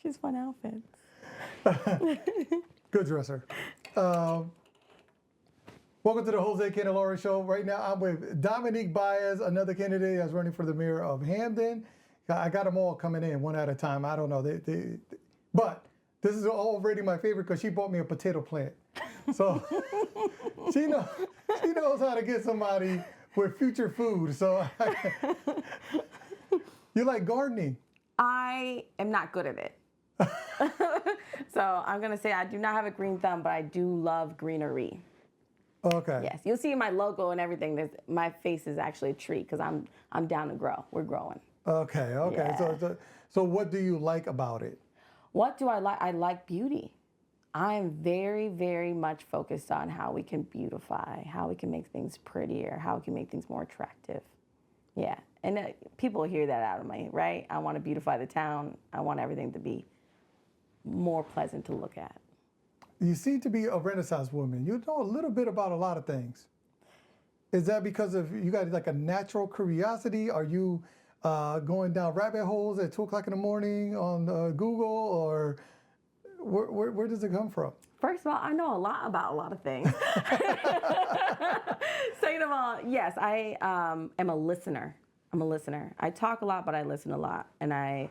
She's fun outfits. Good dresser. Welcome to the Jose Candelario Show. Right now, I'm with Dominique Baez, another candidate that's running for the mayor of Hamden. I got them all coming in one at a time. I don't know. But this is already my favorite because she bought me a potato plant. So she knows how to get somebody with future food. So you like gardening? I am not good at it. So I'm going to say I do not have a green thumb, but I do love greenery. Okay. Yes, you'll see my logo and everything. My face is actually a tree because I'm down to grow. We're growing. Okay. Yeah. So what do you like about it? What do I like? I like beauty. I am very, very much focused on how we can beautify, how we can make things prettier, how we can make things more attractive. Yeah, and people hear that out of me, right? I want to beautify the town. I want everything to be more pleasant to look at. You seem to be a Renaissance woman. You know a little bit about a lot of things. Is that because of you got like a natural curiosity? Are you going down rabbit holes at 2 o'clock in the morning on Google, or where does it come from? First of all, I know a lot about a lot of things. Second of all, yes, I am a listener. I'm a listener. I talk a lot, but I listen a lot. And I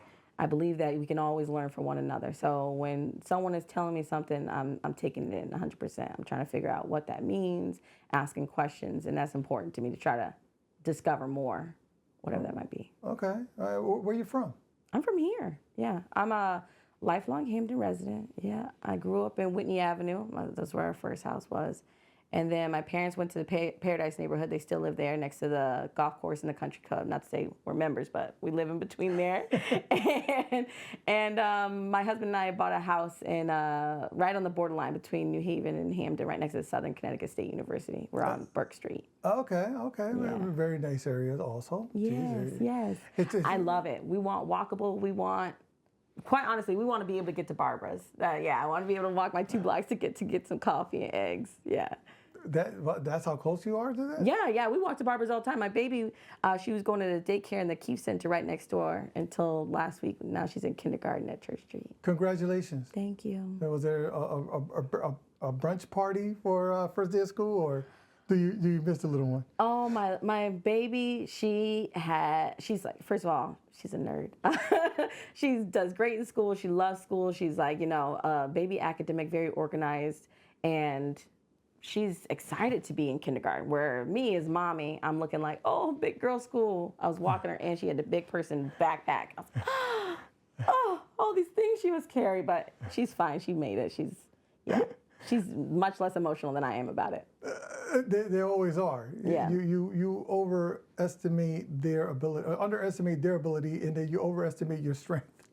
believe that we can always learn from one another. So when someone is telling me something, I'm taking it in 100%. I'm trying to figure out what that means, asking questions, and that's important to me to try to discover more, whatever that might be. Okay. All right. Where are you from? I'm from here. Yeah. I'm a lifelong Hamden resident. Yeah. I grew up in Whitney Avenue. That's where our first house was. And then my parents went to the Paradise neighborhood. They still live there next to the golf course and the country club. Not to say we're members, but we live in between there. and my husband and I bought a house in right on the borderline between New Haven and Hamden, right next to the Southern Connecticut State University. We're on Burke Street. Okay. Yeah. Very nice areas also. Yes, yes. I love it. We want walkable. We want, quite honestly, we want to be able to get to Barbara's. Yeah, I want to be able to walk my 2 blocks to get some coffee and eggs. Yeah. That's how close you are to that? Yeah. We walk to Barbara's all the time. My baby, she was going to the daycare in the Keefe Center right next door until last week. Now she's in kindergarten at Church Street. Congratulations. Thank you. Was there a brunch party for first day of school, or do you miss the little one? Oh, my baby, she's like, first of all, she's a nerd. She does great in school. She loves school. She's like, baby academic, very organized, and she's excited to be in kindergarten, where me as mommy, I'm looking like, oh, big girl school. I was walking her and she had the big person backpack. I was like, oh, all these things she must carry, but she's fine. She made it. She's much less emotional than I am about it. They always are. Yeah. You overestimate their ability, underestimate their ability, and then you overestimate your strength.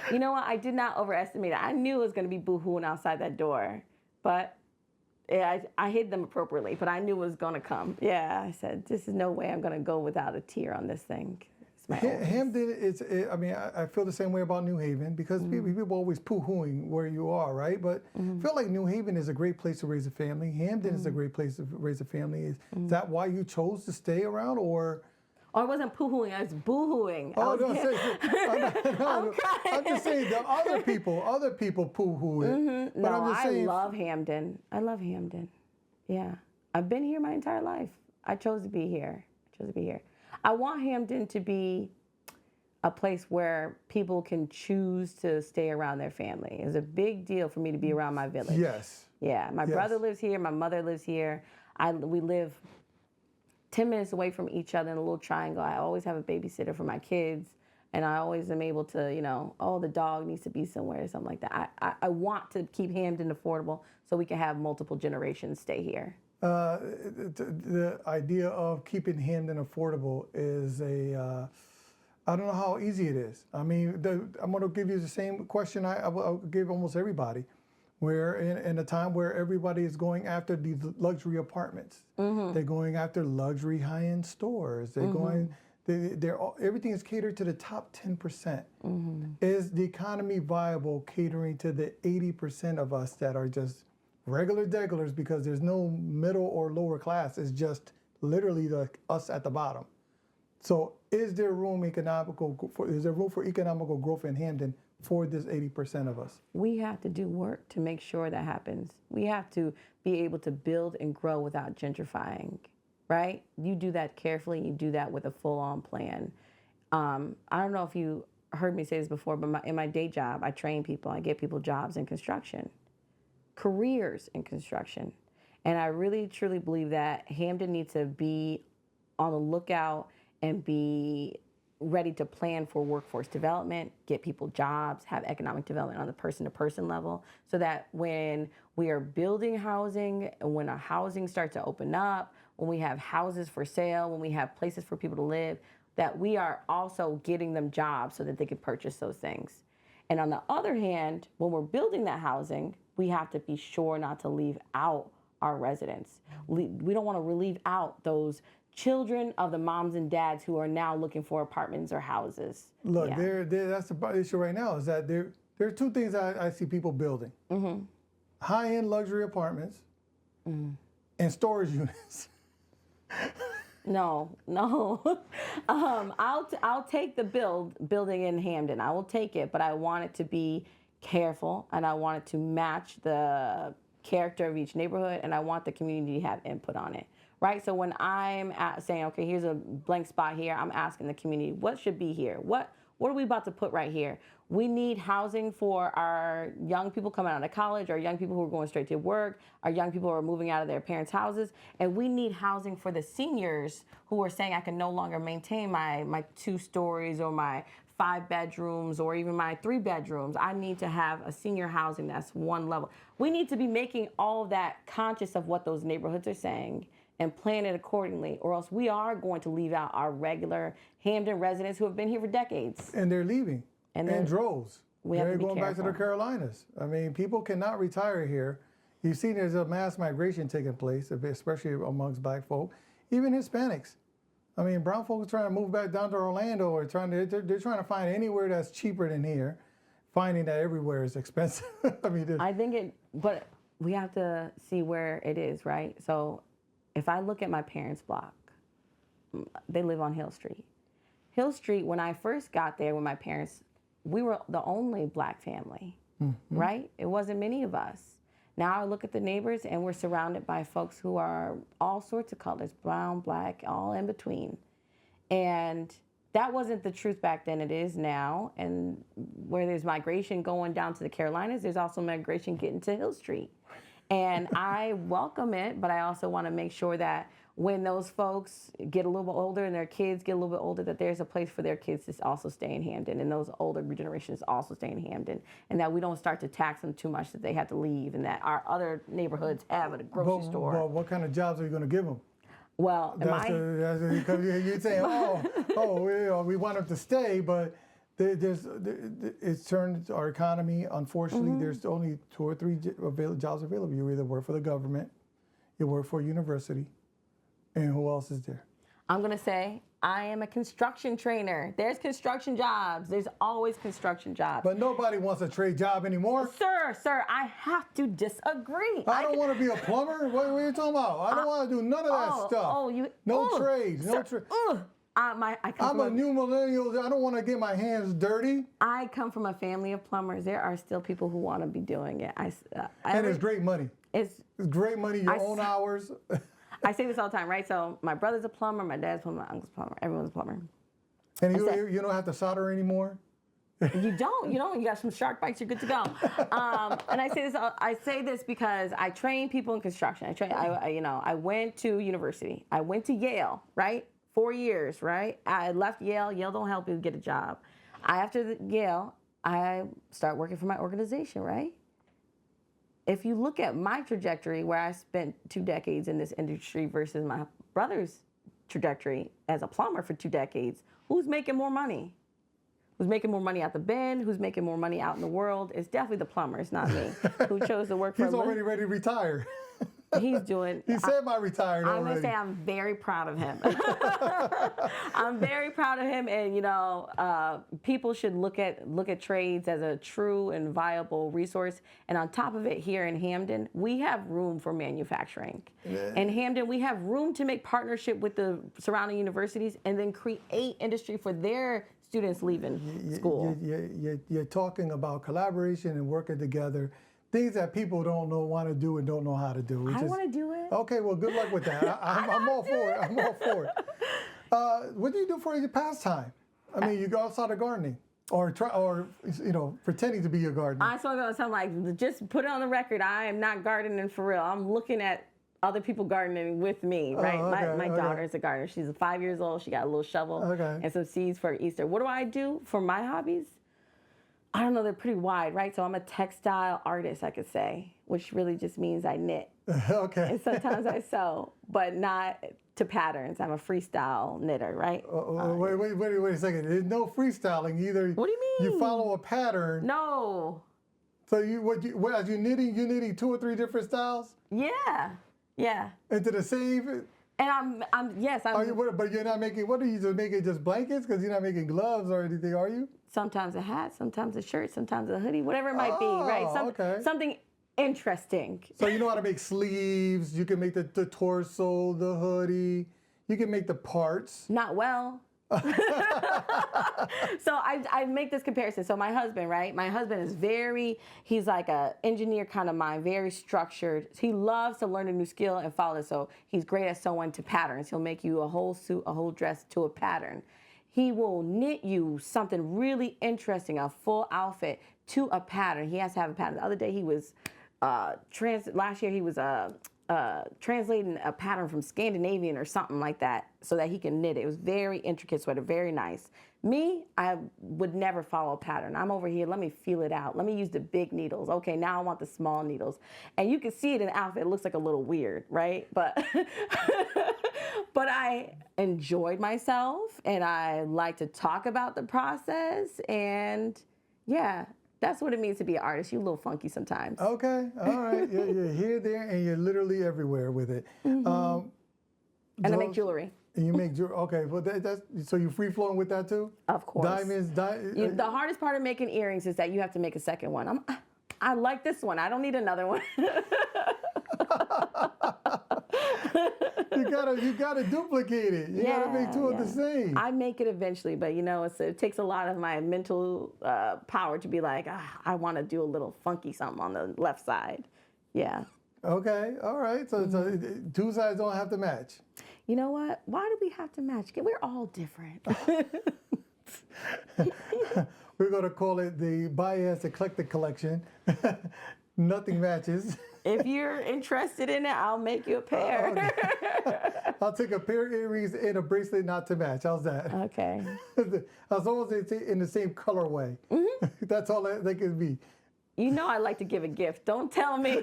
You know what? I did not overestimate it. I knew it was going to be boo-hooing outside that door, but yeah, I hid them appropriately, but I knew it was going to come. Yeah, I said, this is no way I'm going to go without a tear on this thing. Hamden I feel the same way about New Haven, because people always poo-hooing where you are, right? But I feel like New Haven is a great place to raise a family. Hamden is a great place to raise a family. Is that why you chose to stay around, or? Oh, I wasn't poo-hooing, I was boo-hooing. Oh, I'm just saying the other people poo-hoo it. No, I love Hamden. I love Hamden. Yeah. I've been here my entire life. I chose to be here. I want Hamden to be a place where people can choose to stay around their family. It's a big deal for me to be around my village. Yes. Yeah. My brother lives here. My mother lives here. We live 10 minutes away from each other in a little triangle. I always have a babysitter for my kids, and I always am able to, the dog needs to be somewhere or something like that. I want to keep Hamden affordable so we can have multiple generations stay here. The idea of keeping Hamden affordable is I don't know how easy it is. I mean, I'm going to give you the same question I'll give almost everybody. We're in a time where everybody is going after these luxury apartments. They're going after luxury high-end stores. Everything is catered to the top 10%. Is the economy viable catering to the 80% of us that are just regular degglers, because there's no middle or lower class? It's just literally us at the bottom. So is there room for economical growth in Hamden for this 80% of us. We have to do work to make sure that happens. We have to be able to build and grow without gentrifying, right? You do that carefully. You do that with a full-on plan. I don't know if you heard me say this before, but in my day job, I train people. I get people jobs in construction, careers in construction. And I really, truly believe that Hamden needs to be on the lookout and be ready to plan for workforce development, get people jobs, have economic development on the person-to-person level, so that when we are building housing and when our housing starts to open up, when we have houses for sale, when we have places for people to live, that we are also getting them jobs so that they can purchase those things. And on the other hand, when we're building that housing, we have to be sure not to leave out our residents. We don't want to leave out those children of the moms and dads who are now looking for apartments or houses. Look, that's the issue right now, is that there are two things I see people building. Mm-hmm. High-end luxury apartments and storage units. No. I'll take the building in Hamden. I will take it, but I want it to be careful, and I want it to match the character of each neighborhood, and I want the community to have input on it. Right? So when I'm saying, okay, here's a blank spot here, I'm asking the community, what should be here? What are we about to put right here? We need housing for our young people coming out of college, our young people who are going straight to work, our young people who are moving out of their parents' houses, and we need housing for the seniors who are saying, I can no longer maintain my 2 stories or my 5 bedrooms or even my 3 bedrooms. I need to have a senior housing that's one level. We need to be making all of that conscious of what those neighborhoods are saying and plan it accordingly, or else we are going to leave out our regular Hamden residents who have been here for decades. And they're leaving in droves. They're going back to the Carolinas. I mean, people cannot retire here. You've seen there's a mass migration taking place, especially amongst black folk, even Hispanics. I mean, brown folks are trying to move back down to Orlando, or they're trying to find anywhere that's cheaper than here, finding that everywhere is expensive. But we have to see where it is, right? So if I look at my parents' block, they live on Hill Street. Hill Street, when I first got there with my parents, we were the only black family, right? It wasn't many of us. Now I look at the neighbors and we're surrounded by folks who are all sorts of colors, brown, black, all in between. And that wasn't the truth back then, it is now. And where there's migration going down to the Carolinas, there's also migration getting to Hill Street. And I welcome it, but I also want to make sure that when those folks get a little bit older and their kids get a little bit older, that there's a place for their kids to also stay in Hamden, and those older generations also stay in Hamden, and that we don't start to tax them too much that they have to leave, and that our other neighborhoods have a grocery store. Well, what kind of jobs are you going to give them? Well, because you're saying, we want them to stay, but it's turned our economy, unfortunately, there's only 2 or 3 jobs available. You either work for the government, you work for a university, and who else is there? I'm going to say I am a construction trainer. There's construction jobs. There's always construction jobs. But nobody wants a trade job anymore. Sir, I have to disagree. I don't want to be a plumber. What are you talking about? I don't want to do none of that stuff. No trades. I'm a new millennial. I don't want to get my hands dirty. I come from a family of plumbers. There are still people who want to be doing it. And it's great money. It's great money, your own hours. I say this all the time, right? So my brother's a plumber, my dad's a plumber, my uncle's a plumber, everyone's a plumber. And you don't have to solder anymore? You don't. You got some shark bites, you're good to go. And I say this because I train people in construction. I went to university. I went to Yale, right? 4 years, right? I left Yale. Yale don't help you get a job. After Yale, I start working for my organization, right? If you look at my trajectory, where I spent 2 decades in this industry versus my brother's trajectory as a plumber for 2 decades, who's making more money? Who's making more money out the Bend? Who's making more money out in the world? It's definitely the plumber. It's not me. Who chose to work for He's already ready to retire. He's doing. He said I retired already. I'm going to say I'm very proud of him. I'm very proud of him, and people should look at trades as a true and viable resource. And on top of it, here in Hamden, we have room for manufacturing. Yeah. In Hamden, we have room to make partnership with the surrounding universities and then create industry for their students leaving school. You're talking about collaboration and working together, things that people don't want to do and don't know how to do. I want to do it. Okay, well, good luck with that. I'm all for it. I'm all for it. What do you do for your pastime? I mean, you go outside of gardening, or pretending to be a gardener. I saw that. I'm like, just put it on the record. I am not gardening for real. I'm looking at other people gardening with me, right? My daughter's a gardener. She's 5 years old. She got a little shovel and some seeds for Easter. What do I do for my hobbies? I don't know. They're pretty wide, right? So I'm a textile artist, I could say, which really just means I knit. Okay. And sometimes I sew, but not to patterns. I'm a freestyle knitter, right? Wait a second. There's no freestyling either. What do you mean? You follow a pattern. No. So as you're knitting 2 or 3 different styles? Yeah. Yeah. Into the same. And I'm. But you're not making. What are you just making? Just blankets? Because you're not making gloves or anything, are you? Sometimes a hat, sometimes a shirt, sometimes a hoodie, whatever it might be, right? Something interesting. So you know how to make sleeves. You can make the torso, the hoodie. You can make the parts. Not well. So I make this comparison. So my husband, right? My husband is he's like a engineer kind of mind, very structured. He loves to learn a new skill and follow it. So he's great at sewing to patterns. He'll make you a whole suit, a whole dress to a pattern. He will knit you something really interesting, a full outfit to a pattern. He has to have a pattern. The other day he was, last year he was translating a pattern from Scandinavian or something like that so that he can knit it. It was very intricate sweater, very nice. Me, I would never follow a pattern. I'm over here, let me feel it out. Let me use the big needles. Okay, now I want the small needles. And you can see it in the outfit. It looks like a little weird, right? But but I enjoyed myself and I like to talk about the process. And yeah, that's what it means to be an artist. You're a little funky sometimes. Okay, all right. You're here, there, and you're literally everywhere with it. Mm-hmm. And I make jewelry. And you make jewelry. Okay, well, so you're free flowing with that too? Of course. Diamonds. The hardest part of making earrings is that you have to make a second one. I like this one. I don't need another one. You gotta duplicate it. You gotta make 2 of the same. I make it eventually, but it takes a lot of my mental power to be like, I want to do a little funky something on the left side. Yeah. Okay. All right. So 2 sides don't have to match. You know what? Why do we have to match? We're all different. We're gonna call it the Baez Eclectic Collection. Nothing matches. If you're interested in it, I'll make you a pair. Okay. I'll take a pair of earrings and a bracelet not to match. How's that? Okay. As long as it's in the same colorway. Mm-hmm. That's all they can be. You know I like to give a gift. Don't tell me.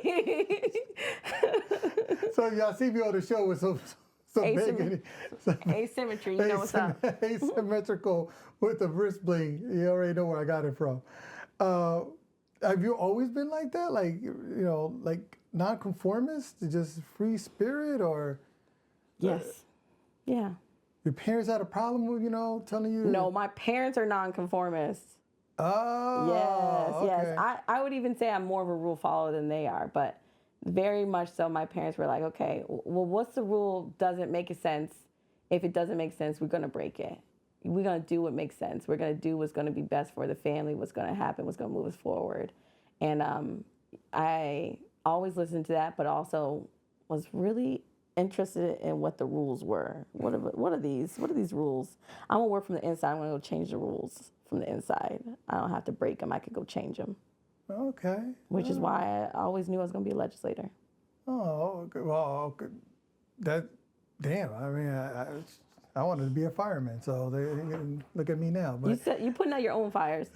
So y'all see me on the show with some asymmetry. You know what's up. Asymmetrical with the wrist bling. You already know where I got it from. Have you always been like that? Like, like nonconformist, just free spirit, or? Yes. Yeah. Your parents had a problem with, telling you? No, my parents are nonconformists. Oh. Yes, okay. yes. I would even say I'm more of a rule follower than they are, but very much so my parents were like, okay, well, what's the rule? Doesn't make sense. If it doesn't make sense, we're going to break it. We're going to do what makes sense. We're going to do what's going to be best for the family, what's going to happen, what's going to move us forward. And I always listened to that, but also was really interested in what the rules were. What are these rules? I'm going to work from the inside. I'm going to go change the rules from the inside. I don't have to break them. I could go change them. Okay. Which is why I always knew I was going to be a legislator. Oh, well, damn. I mean, I wanted to be a fireman, so they look at me now. But you putting out your own fires.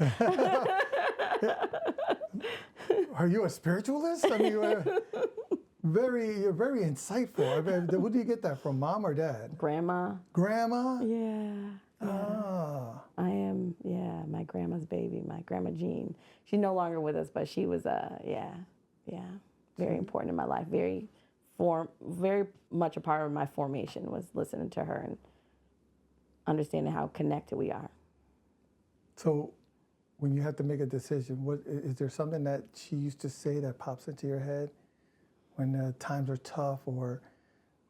Are you a spiritualist? I mean, you're very insightful. I mean, who do you get that from, mom or dad? Grandma. Grandma? Yeah. Ah. I am, my grandma's baby, my grandma Jean. She's no longer with us, but she was, very important in my life. Very much a part of my formation was listening to her and understanding how connected we are. So when you have to make a decision, is there something that she used to say that pops into your head when times are tough or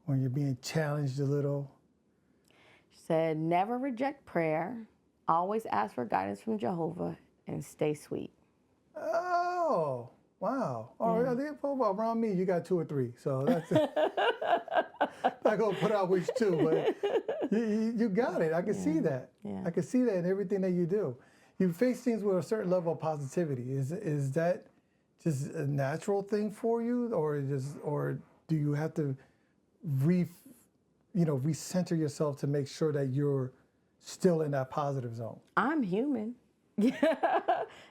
when you're being challenged a little? She said, never reject prayer Always ask for guidance from Jehovah and stay sweet. Oh, wow. All right, I think well, around me, you got 2 or 3. So that's not going to put out which 2, but you got it. I can see that. Yeah. I can see that in everything that you do. You face things with a certain level of positivity. Is that just a natural thing for you, or do you have to recenter yourself to make sure that you're still in that positive zone? I'm human.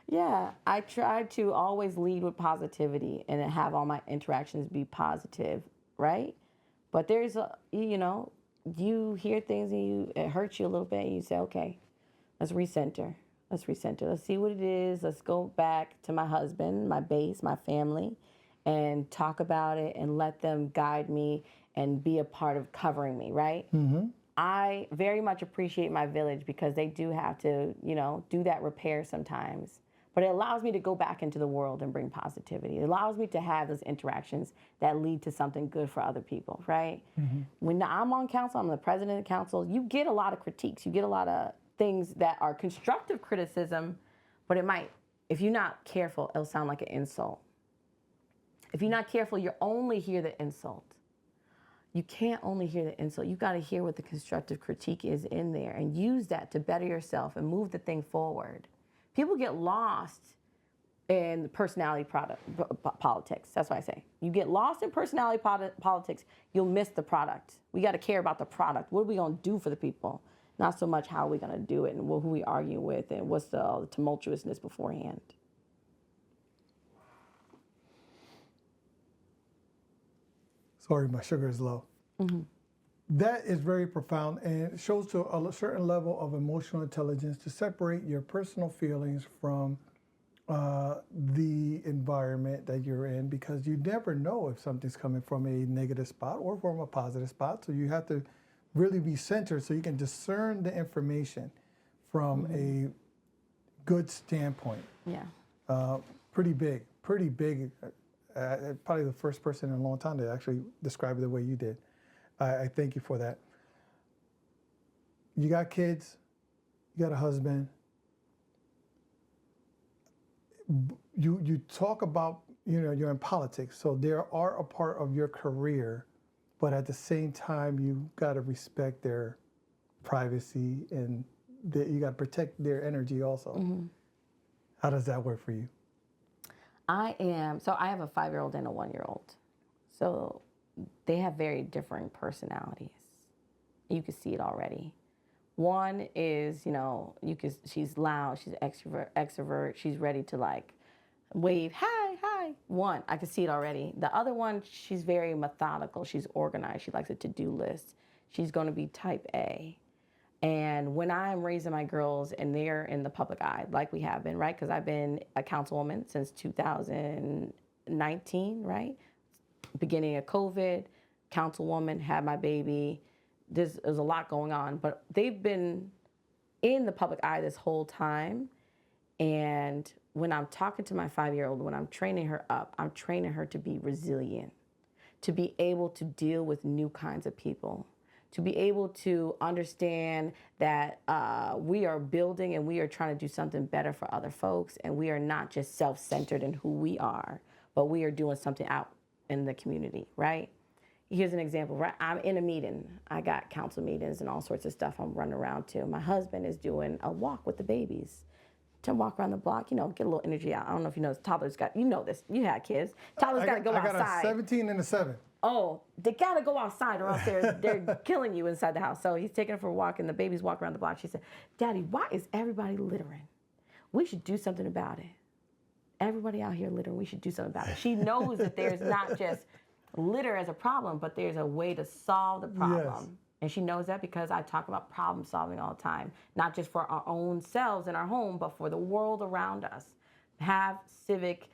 Yeah. I try to always lead with positivity and have all my interactions be positive, right? But there's you hear things and it hurts you a little bit and you say, okay, let's recenter. Let's recenter. Let's see what it is. Let's go back to my husband, my base, my family, and talk about it and let them guide me and be a part of covering me, right? Mm-hmm. I very much appreciate my village because they do have to, do that repair sometimes. But it allows me to go back into the world and bring positivity. It allows me to have those interactions that lead to something good for other people, right? Mm-hmm. When I'm on council, I'm the president of council, you get a lot of critiques. You get a lot of things that are constructive criticism, but it might, if you're not careful, it'll sound like an insult. If you're not careful, you only hear the insult. You can't only hear the insult. You've got to hear what the constructive critique is in there and use that to better yourself and move the thing forward. People get lost in personality politics. That's what I say. You get lost in personality politics, you'll miss the product. We got to care about the product. What are we going to do for the people? Not so much how are we going to do it and who we arguing with and what's the tumultuousness beforehand. Sorry, my sugar is low. Mm-hmm. That is very profound and it shows to a certain level of emotional intelligence to separate your personal feelings from the environment that you're in, because you never know if something's coming from a negative spot or from a positive spot. So you have to really be centered so you can discern the information from a good standpoint. Yeah. Pretty big. Probably the first person in a long time to actually describe it the way you did. I thank you for that. You got kids, you got a husband. You talk about, you're in politics, so there are a part of your career, but at the same time, you got to respect their privacy and you got to protect their energy also. Mm-hmm. How does that work for you? I have a 5-year-old and a 1-year-old. So they have very different personalities. You can see it already. One is, she's loud, she's extrovert, she's ready to wave, hi. One, I can see it already. The other one, she's very methodical, she's organized, she likes a to-do list. She's going to be type A. And when I'm raising my girls and they're in the public eye, like we have been, right? Because I've been a councilwoman since 2019, right? Beginning of COVID, councilwoman, had my baby. There's a lot going on, but they've been in the public eye this whole time. And when I'm talking to my 5-year-old, when I'm training her up, I'm training her to be resilient, to be able to deal with new kinds of people, to be able to understand that we are building and we are trying to do something better for other folks. And we are not just self-centered in who we are, but we are doing something out in the community, right? Here's an example, right? I'm in a meeting. I got council meetings and all sorts of stuff I'm running around to. My husband is doing a walk with the babies. To walk around the block, get a little energy out. I don't know if you know this. Toddlers this. You had kids. Toddlers got to go outside. I got a 17 and a 7. Oh, they got to go outside or else they're killing you inside the house. So he's taking her for a walk and the babies walk around the block. She said, Daddy, why is everybody littering? We should do something about it. Everybody out here littering, we should do something about it. She knows that there's not just litter as a problem, but there's a way to solve the problem. Yes. And she knows that because I talk about problem solving all the time, not just for our own selves in our home, but for the world around us. Have civic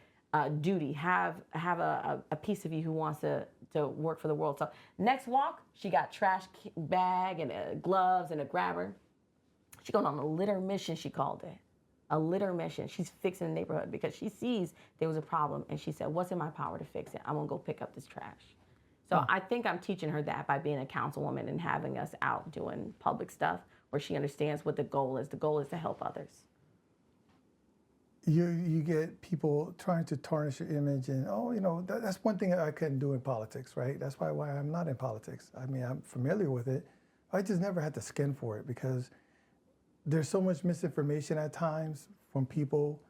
duty, have a piece of you who wants to work for the world. So next walk, she got trash bag and gloves and a grabber. She's going on a litter mission, she called it. A litter mission. She's fixing the neighborhood because she sees there was a problem and she said, what's in my power to fix it? I'm gonna go pick up this trash. So I think I'm teaching her that by being a councilwoman and having us out doing public stuff. where she understands what the goal is. The goal is to help others. You get people trying to tarnish your image, and that's one thing I couldn't do in politics, right? That's why I'm not in politics. I mean, I'm familiar with it. I just never had the skin for it because there's so much misinformation at times from people.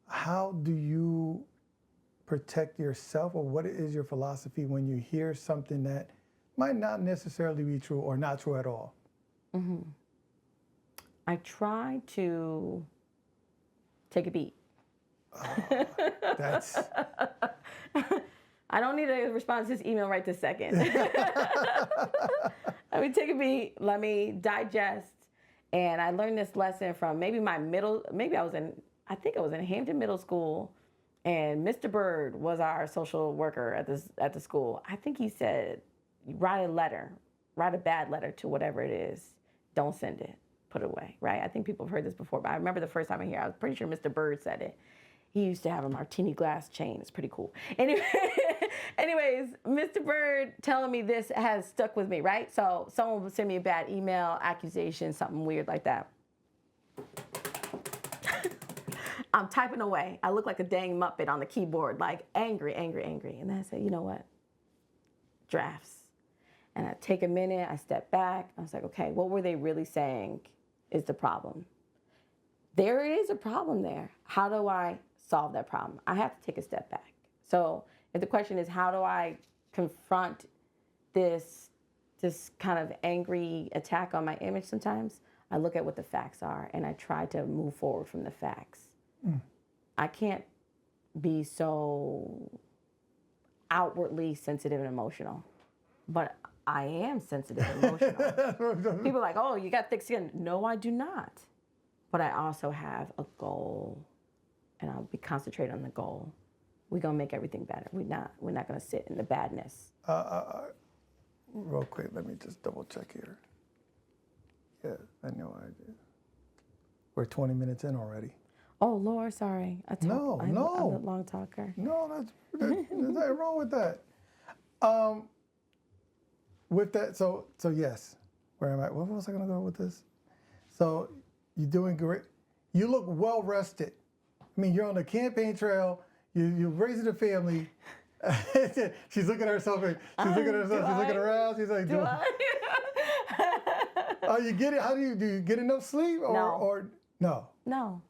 How do you protect yourself, or what is your philosophy when you hear something that might not necessarily be true or not true at all? Mm-hmm. I try to take a beat. That's. I don't need a response to this email right this second. Let me take a beat. Let me digest. And I learned this lesson from I think I was in Hamden Middle School, and Mr. Bird was our social worker at the school. I think he said, write a bad letter to whatever it is. Don't send it. Put it away, right? I think people have heard this before, but I remember the first time I hear, I was pretty sure Mr. Bird said it. He used to have a martini glass chain. It's pretty cool. Anyways, Mr. Bird telling me this has stuck with me, right? So someone would send me a bad email, accusation, something weird like that. I'm typing away. I look like a dang Muppet on the keyboard, like angry. And then I said, you know what? Drafts. And I take a minute, I step back. I was like, okay, what were they really saying is the problem? There is a problem there. How do I solve that problem? I have to take a step back. So if the question is, how do I confront this kind of angry attack on my image sometimes, I look at what the facts are and I try to move forward from the facts. I can't be so outwardly sensitive and emotional, but I am sensitive and emotional. People are like, oh, you got thick skin. No, I do not. But I also have a goal, and I'll be concentrated on the goal. We're gonna make everything better. We're not gonna sit in the badness. Real quick, let me just double check here. Yeah, I know I did. We're 20 minutes in already. Oh Lord, sorry. I'm a long talker. No, there's nothing wrong with that. With that, so yes. Where am I? Where was I gonna go with this? So you're doing great. You look well rested. I mean, you're on the campaign trail. You're raising a family. She's looking at herself. She's looking around. She's like, "Oh, you get it? How do you get enough sleep or no? No.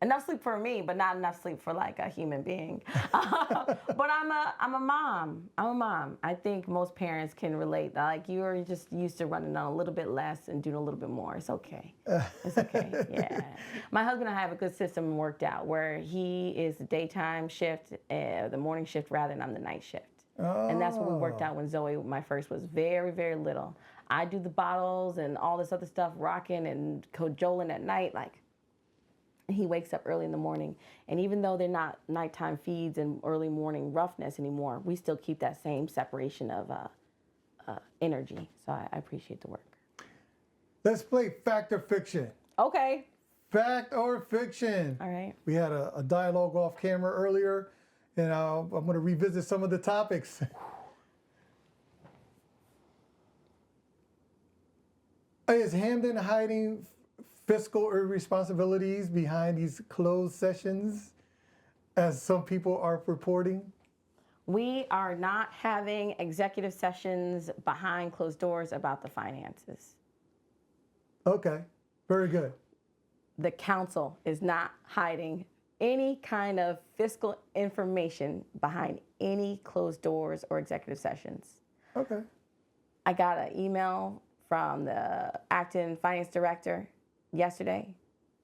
Enough sleep for me, but not enough sleep for like a human being. But I'm a mom. I think most parents can relate. Like you're just used to running on a little bit less and doing a little bit more. It's okay. It's okay. Yeah. My husband and I have a good system worked out where he is the daytime shift, the morning shift rather, and I'm the night shift. Oh. And that's what we worked out when Zoe, my first, was very, very little. I do the bottles and all this other stuff, rocking and cajoling at night, like. He wakes up early in the morning, and even though they're not nighttime feeds and early morning roughness anymore, we still keep that same separation of energy. So I appreciate the work. Let's play fact or fiction. Okay. Fact or fiction. All right. We had a dialogue off camera earlier, and I'm going to revisit some of the topics. Is Hamden hiding fiscal irresponsibilities behind these closed sessions, as some people are reporting? We are not having executive sessions behind closed doors about the finances. Okay, very good. The council is not hiding any kind of fiscal information behind any closed doors or executive sessions. Okay. I got an email from the acting finance director yesterday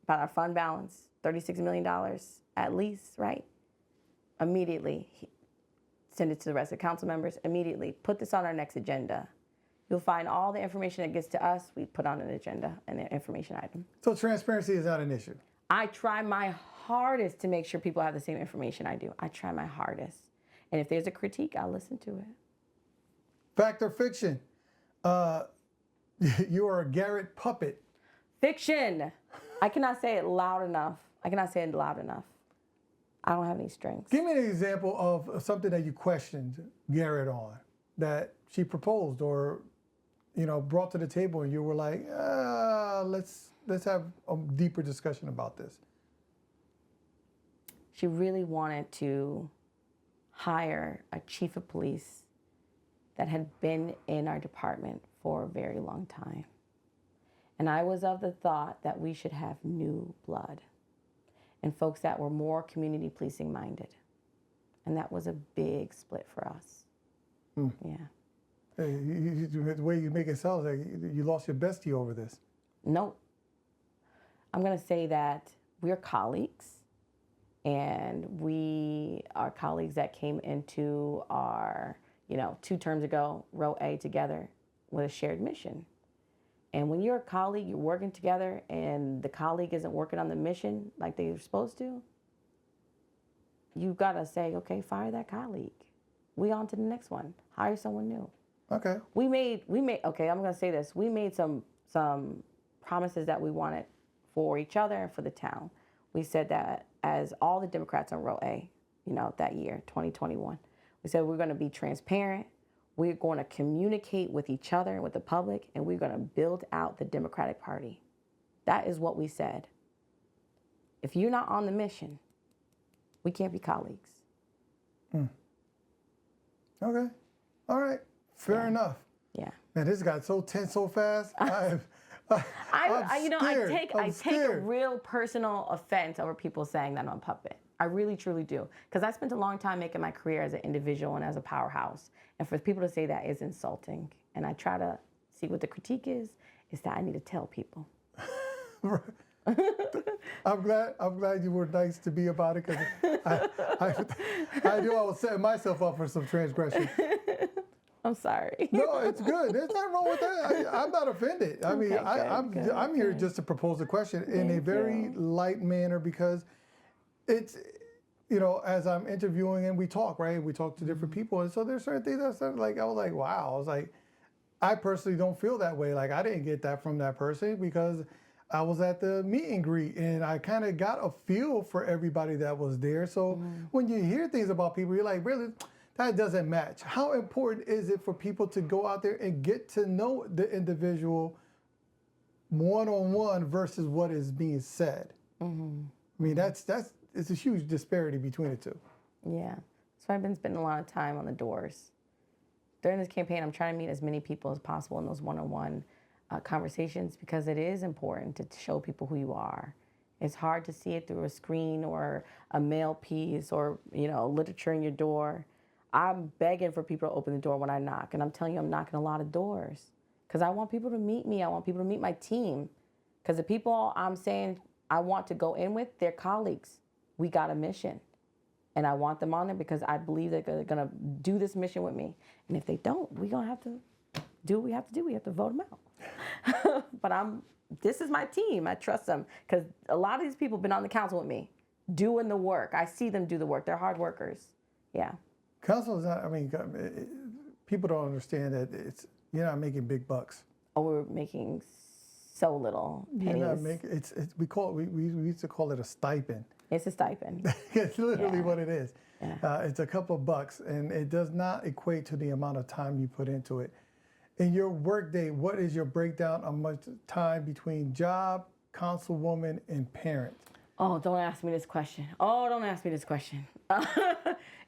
about our fund balance, $36 million at least, right? Immediately, send it to the rest of the council members. Immediately, put this on our next agenda. You'll find all the information that gets to us, we put on an agenda and an information item. So transparency is not an issue? I try my hardest to make sure people have the same information I do. I try my hardest. And if there's a critique, I'll listen to it. Fact or fiction? You are a Garrett puppet. Fiction. I cannot say it loud enough. I don't have any strengths. Give me an example of something that you questioned Garrett on, that she proposed or brought to the table, and you were like, let's have a deeper discussion about this? She really wanted to hire a chief of police that had been in our department for a very long time. And I was of the thought that we should have new blood and folks that were more community policing minded. And that was a big split for us. Yeah. Hey, the way you make it sound like you lost your bestie over this. Nope. I'm going to say that we're colleagues, and we are colleagues that came into our, 2 terms ago, row A together with a shared mission. And when you're a colleague, you're working together, and the colleague isn't working on the mission like they're supposed to, you got to say, okay, fire that colleague. We on to the next one. Hire someone new. Okay. We made, okay, I'm going to say this. We made some promises that we wanted for each other and for the town. We said that as all the Democrats on row A, that year, 2021, we said we're going to be transparent. We're going to communicate with each other and with the public, and we're going to build out the Democratic Party. That is what we said. If you're not on the mission, we can't be colleagues. Okay. All right. Fair enough. Yeah. Man, this got so tense so fast. I take a real personal offense over people saying that I'm a puppet. I really, truly do. Because I spent a long time making my career as an individual and as a powerhouse. And for people to say that is insulting. And I try to see what the critique is that I need to tell people. I'm glad you were nice to me about it, because I knew I was setting myself up for some transgression. I'm sorry. No, it's good. There's nothing wrong with that. I'm not offended. I mean, I'm here just to propose a question in a very light manner, because it's, as I'm interviewing and we talk, right? We talk to different people. And so there's certain things that like, I was like, wow. I was like, I personally don't feel that way. Like, I didn't get that from that person, because I was at the meet and greet and I kind of got a feel for everybody that was there. So when you hear things about people, you're like, really? That doesn't match. How important is it for people to go out there and get to know the individual one-on-one versus what is being said? I mean, it's a huge disparity between the two. Yeah. So I've been spending a lot of time on the doors. During this campaign, I'm trying to meet as many people as possible in those one-on-one conversations, because it is important to show people who you are. It's hard to see it through a screen or a mail piece or, literature in your door. I'm begging for people to open the door when I knock. And I'm telling you, I'm knocking a lot of doors because I want people to meet me. I want people to meet my team, because the people I'm saying I want to go in with, they're colleagues. We got a mission. And I want them on there because I believe they're going to do this mission with me. And if they don't, we're going to have to do what we have to do. We have to vote them out. But this is my team. I trust them, because a lot of these people have been on the council with me doing the work. I see them do the work. They're hard workers. Yeah. Council is not, people don't understand that you're not making big bucks. Oh, we're making so little pennies. You're not making, we used to call it a stipend. It's a stipend. It's literally what it is. Yeah. It's a couple of bucks, and it does not equate to the amount of time you put into it. In your workday, what is your breakdown of much time between job, councilwoman, and parent? Oh, don't ask me this question.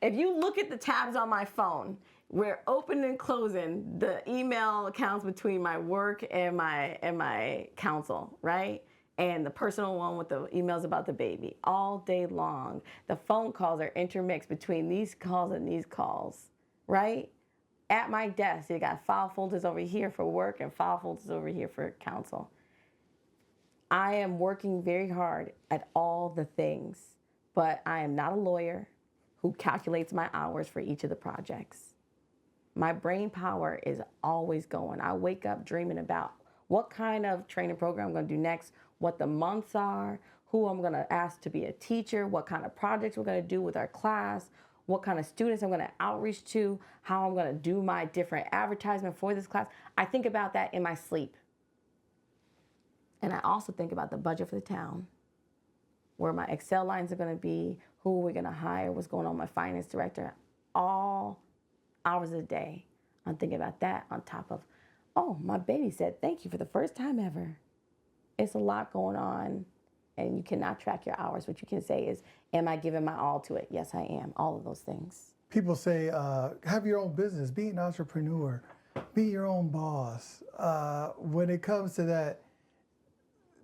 If you look at the tabs on my phone, we're opening and closing the email accounts between my work and my council, right? And the personal one with the emails about the baby all day long. The phone calls are intermixed between these calls and these calls, right? At my desk, you got file folders over here for work and file folders over here for council. I am working very hard at all the things, but I am not a lawyer who calculates my hours for each of the projects. My brain power is always going. I wake up dreaming about what kind of training program I'm going to do next, what the months are, who I'm going to ask to be a teacher, what kind of projects we're going to do with our class, what kind of students I'm going to outreach to, how I'm going to do my different advertisement for this class. I think about that in my sleep. And I also think about the budget for the town, where my Excel lines are going to be, who we're going to hire, what's going on with my finance director, all hours of the day. I'm thinking about that on top of oh, my baby said thank you for the first time ever. It's a lot going on, and you cannot track your hours. What you can say is, am I giving my all to it? Yes, I am. All of those things. People say, have your own business, be an entrepreneur, be your own boss. When it comes to that,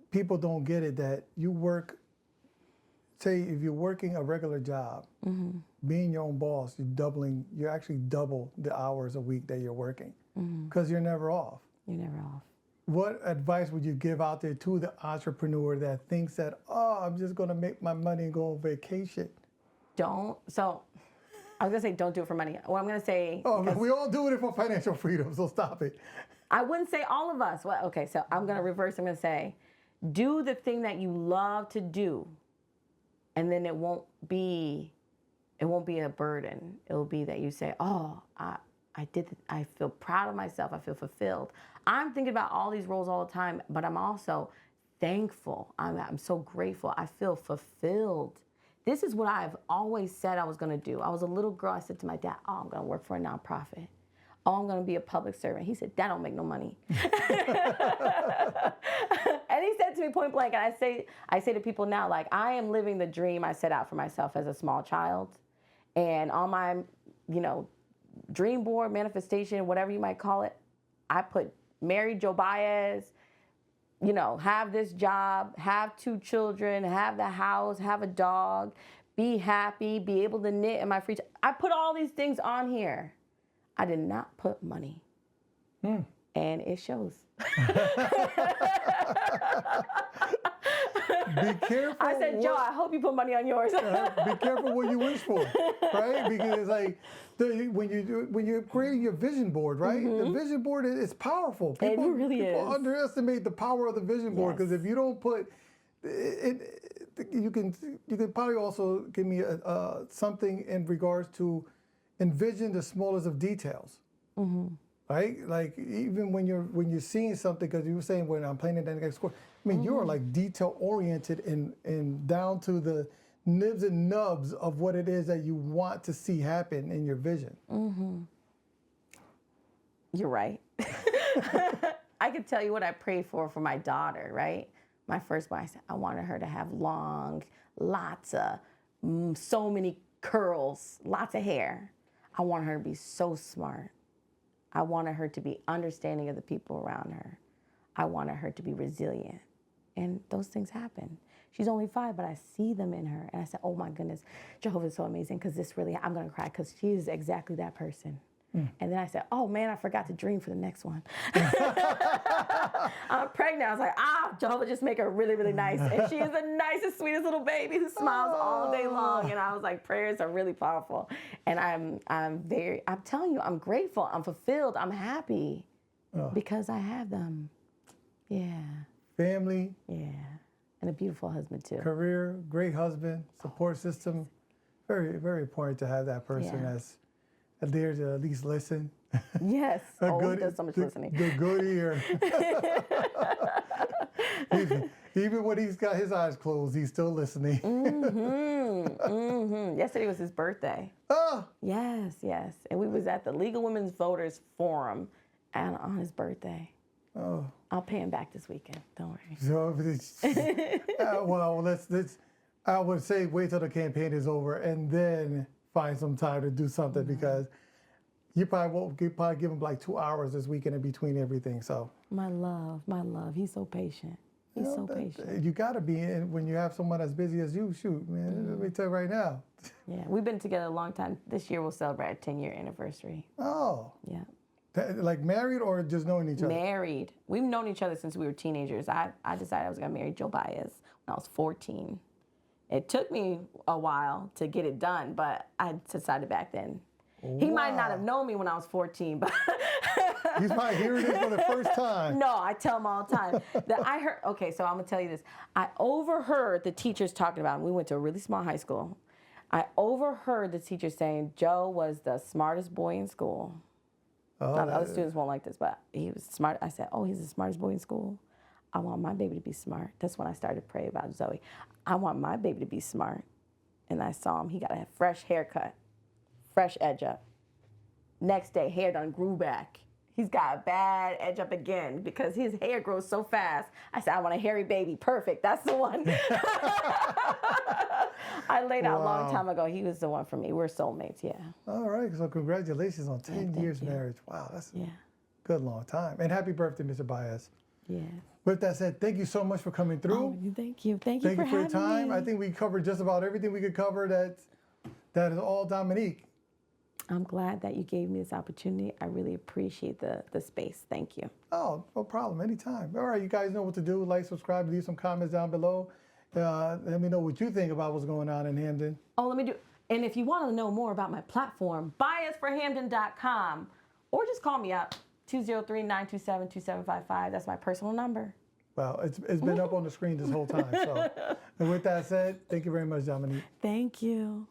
people don't get it that you work, say if you're working a regular job, being your own boss, you're actually double the hours a week that you're working because you're never off. You're never off. What advice would you give out there to the entrepreneur that thinks that, oh, I'm just going to make my money and go on vacation? I was going to say, don't do it for money. Well, I'm going to say... Oh, we all do it for financial freedom, so stop it. I wouldn't say all of us. Well, okay, so I'm going to reverse. I'm going to say, do the thing that you love to do, and then it won't be a burden. It will be that you say, oh, I did it. I feel proud of myself. I feel fulfilled. I'm thinking about all these roles all the time, but I'm also thankful. I'm so grateful. I feel fulfilled. This is what I've always said I was going to do. I was a little girl. I said to my dad, oh, I'm going to work for a nonprofit. Oh, I'm going to be a public servant. He said, that don't make no money. And he said to me point blank, and I say to people now, like, I am living the dream I set out for myself as a small child. And on my, dream board, manifestation, whatever you might call it, I put marry Joe Baez, have this job, have 2 children, have the house, have a dog, be happy, be able to knit in my free time. I put all these things on here. I did not put money. And it shows. Be careful. I said, Joe, I hope you put money on yours. Be careful what you wish for, right? Because like when you're creating your vision board, right? The vision board is powerful. People underestimate the power of the vision board because if you don't put it, you can probably also give me something in regards to envision the smallest of details. Right? Like even when you're seeing something, because you were saying when I'm playing in the next score, I mean, you're like detail oriented and down to the nibs and nubs of what it is that you want to see happen in your vision. You're right. I can tell you what I prayed for my daughter, right? My firstborn, I said, I wanted her to have long, lots of, so many curls, lots of hair. I wanted her to be so smart. I wanted her to be understanding of the people around her. I wanted her to be resilient. And those things happen. She's only 5, but I see them in her. And I said, oh my goodness, Jehovah is so amazing because I'm going to cry because she is exactly that person. And then I said, oh man, I forgot to dream for the next one. I'm pregnant. I was like, Jehovah, just make her really, really nice. And she is the nicest, sweetest little baby who smiles all day long. And I was like, prayers are really powerful. And I'm telling you, I'm grateful. I'm fulfilled. I'm happy because I have them. Yeah. Family. Yeah. And a beautiful husband too. Career, great husband, support system. Very, very important to have that person that's there to at least listen. Yes. He does so much listening. The good ear. Even when he's got his eyes closed, he's still listening. Yesterday was his birthday. Oh. Yes. And we was at the Legal Women's Voters Forum and on his birthday. Oh. I'll pay him back this weekend. Don't worry. So, let's. I would say wait till the campaign is over and then find some time to do something because you probably give him like 2 hours this weekend in between everything. So my love. He's so patient. He's so patient. You got to be in when you have someone as busy as you. Shoot, man. Let me tell you right now. Yeah, we've been together a long time. This year we'll celebrate our 10-year anniversary. Oh. Yeah. Like married or just knowing each other? Married. We've known each other since we were teenagers. I decided I was going to marry Joe Baez when I was 14. It took me a while to get it done, but I decided back then. Wow. He might not have known me when I was 14, but... He's probably hearing it for the first time. No, I tell him all the time. So I'm going to tell you this. I overheard the teachers talking about him. We went to a really small high school. I overheard the teachers saying Joe was the smartest boy in school. Oh, now, the other students won't like this, but he was smart. I said, he's the smartest boy in school. I want my baby to be smart. That's when I started to pray about Zoe. I want my baby to be smart. And I saw him. He got a fresh haircut, fresh edge up. Next day, hair done grew back. He's got a bad edge up again because his hair grows so fast. I said, I want a hairy baby. Perfect. That's the one. I laid out a long Wow. time ago. He was the one for me. We're soulmates. Yeah. All right. So congratulations on 10 thank years you. marriage. Wow, that's a Yeah. good long time. And happy birthday, Mr. Baez. Yeah. With that said, thank you so much for coming through. Oh, thank you. Thank you Thank for you for your having time. me. I think we covered just about everything we could cover. That is all Dominique. I'm glad that you gave me this opportunity. I really appreciate the space. Thank you. Oh, no problem. Anytime. All right, you guys know what to do. Like, subscribe, leave some comments down below. Let me know what you think about what's going on in Hamden. Oh, let me do. And if you want to know more about my platform, biasforhamden.com, or just call me up 203-927-2755. That's my personal number. Well, it's been up on the screen this whole time. So, and with that said, thank you very much, Dominique. Thank you.